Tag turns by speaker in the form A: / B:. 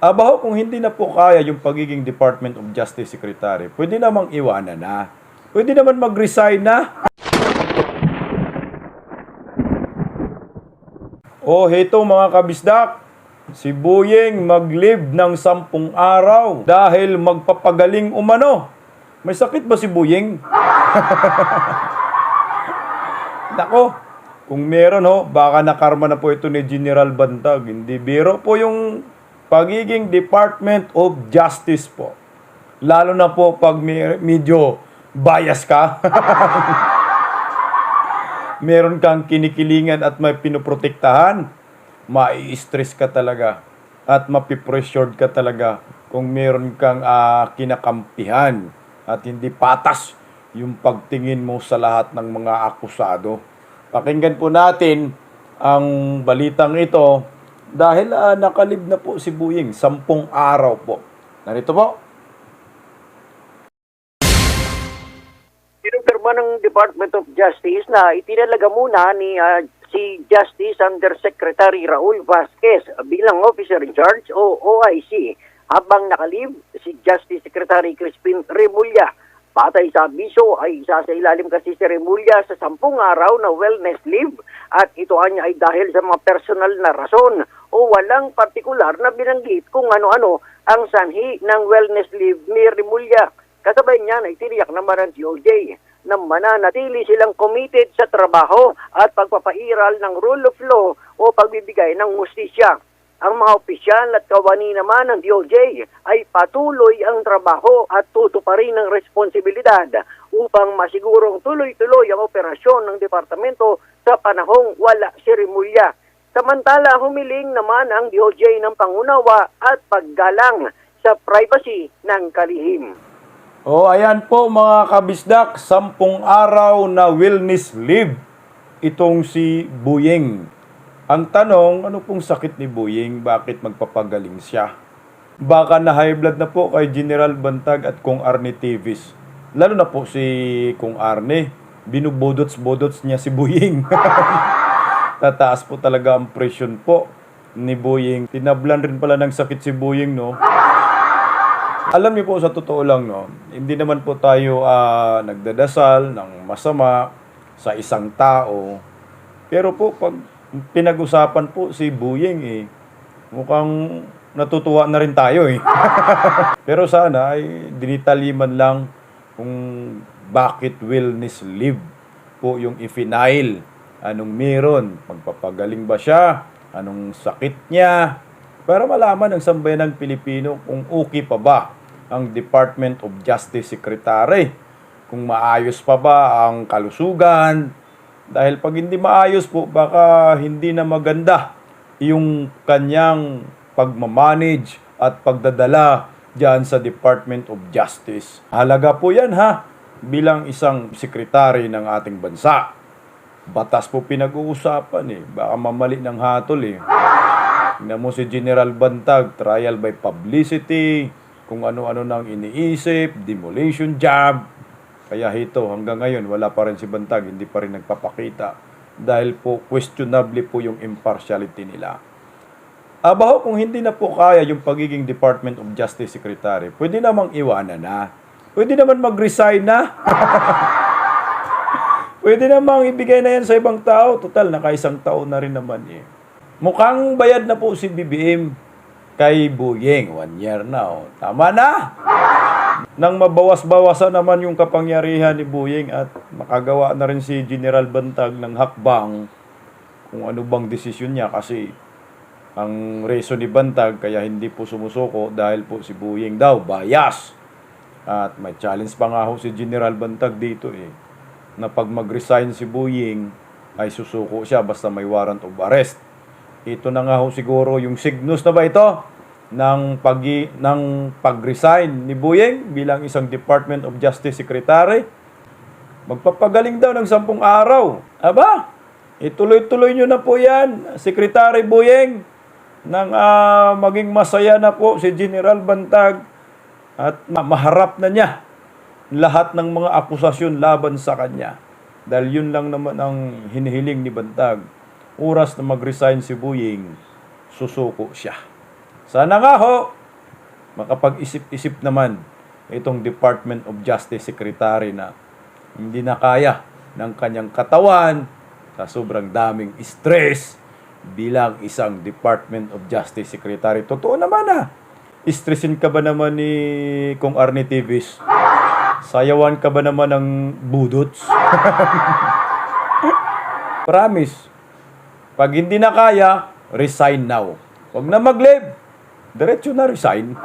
A: Abaho, kung hindi na po kaya yung pagiging Department of Justice Secretary, pwede namang iwanan na. Pwede naman mag-resign na. Oh, heto mga kabisdak, si Boyeng mag-leave ng 10 araw dahil magpapagaling umano. May sakit ba si Boyeng? Nako, kung meron ho, baka nakarma na po ito ni General Bantag. Hindi biro po yung pagiging Department of Justice po. Lalo na po pag medyo bias ka. Meron kang kinikilingan at may pinoprotektahan, mai-stress ka talaga at mapipressured ka talaga kung meron kang kinakampihan at hindi patas yung pagtingin mo sa lahat ng mga akusado. Pakinggan po natin ang balitang ito dahil nakalib na po si Boyeng 10 araw po. Narito po.
B: Pinumpirma ng Department of Justice na itinalaga muna ni si Justice Undersecretary Raul Vasquez bilang Officer in Charge o OIC habang nakalib si Justice Secretary Crispin Remulla. Batay sa abiso ay isa sa ilalim kasi si Remulla sa 10 araw na wellness leave at ito ay dahil sa mga personal na rason o walang partikular na binanggit kung ano-ano ang sanhi ng wellness leave ni Remulla. Kasabay niyan ay tiniyak naman ng DOJ na mananatili silang committed sa trabaho at pagpapairal ng rule of law o pagbibigay ng hustisya. Ang mga opisyal at kawani naman ng DOJ ay patuloy ang trabaho at tutuparin ng responsibilidad upang masigurong tuloy-tuloy ang operasyon ng departamento sa panahong wala si Remulla. Samantala, humiling naman ang DOJ ng pangunawa at paggalang sa privacy ng kalihim.
A: Oh, ayan po mga kabisdak, 10 araw na wellness leave itong si Boyeng. Ang tanong, ano pong sakit ni Boyeng? Bakit magpapagaling siya? Baka na high blood na po kay General Bantag at Kung Arne Tevis. Lalo na po si Kung Arne, binubodots-bodots niya si Boyeng. Tataas po talaga ang presyon po ni Boyeng. Tinablan rin pala ng sakit si Boyeng, no? Alam niyo po, sa totoo lang, no, hindi naman po tayo nagdadasal ng masama sa isang tao. Pero po, pag pinag-usapan po si Boyeng, mukhang natutuwa na rin tayo. Pero sana ay dinitaliman lang kung bakit wellness leave po yung ifinail. Anong meron? Magpapagaling ba siya? Anong sakit niya? Para malaman ng sambayanang Pilipino kung okay pa ba ang Department of Justice Secretary. Kung maayos pa ba ang kalusugan. Dahil pag hindi maayos po, baka hindi na maganda yung kanyang pagmamanage at pagdadala dyan sa Department of Justice. Halaga po yan bilang isang sekretary ng ating bansa. Batas po pinag-uusapan baka mamali ng hatol Tingnan mo si General Bantag, trial by publicity, kung ano-ano nang iniisip, demolition job. Kaya ito, hanggang ngayon, wala pa rin si Bantag, hindi pa rin nagpapakita. Dahil po, questionably po yung impartiality nila. Abaho, kung hindi na po kaya yung pagiging Department of Justice Secretary, pwede namang iwanan na. Pwede naman mag-resign na. Pwede namang ibigay na yan sa ibang tao. Total, naka-1 taon na rin naman Mukhang bayad na po si BBM kay Boyeng. 1 year na. Tama na! Nang mabawas-bawasan naman yung kapangyarihan ni Boyeng at makagawa na rin si General Bantag ng hakbang kung ano bang desisyon niya kasi ang reason ni Bantag kaya hindi po sumusuko dahil po si Boyeng daw bias. At may challenge pa nga ho si General Bantag dito na pag mag-resign si Boyeng ay susuko siya basta may warrant of arrest. Ito na nga ho siguro yung signals na ba ito ng pag-resign ni Boyeng bilang isang Department of Justice Secretary. Magpapagaling daw ng 10 araw. Aba, ituloy-tuloy nyo na po yan, Secretary Boyeng, nang maging masaya na po si General Bantag at maharap na niya lahat ng mga akusasyon laban sa kanya. Dahil yun lang naman ang hinihiling ni Bantag. Oras na mag-resign si Boyeng, susuko siya. Sana nga ho, makapag-isip-isip naman itong Department of Justice Secretary na hindi na kaya ng kanyang katawan sa sobrang daming stress bilang isang Department of Justice Secretary. Totoo naman Stressin ka ba naman ni Kung Arnie Tivis? Sayawan ka ba naman ng budots? Promise. Pag hindi na kaya, resign now. Huwag na mag-leave. Diretso na resign.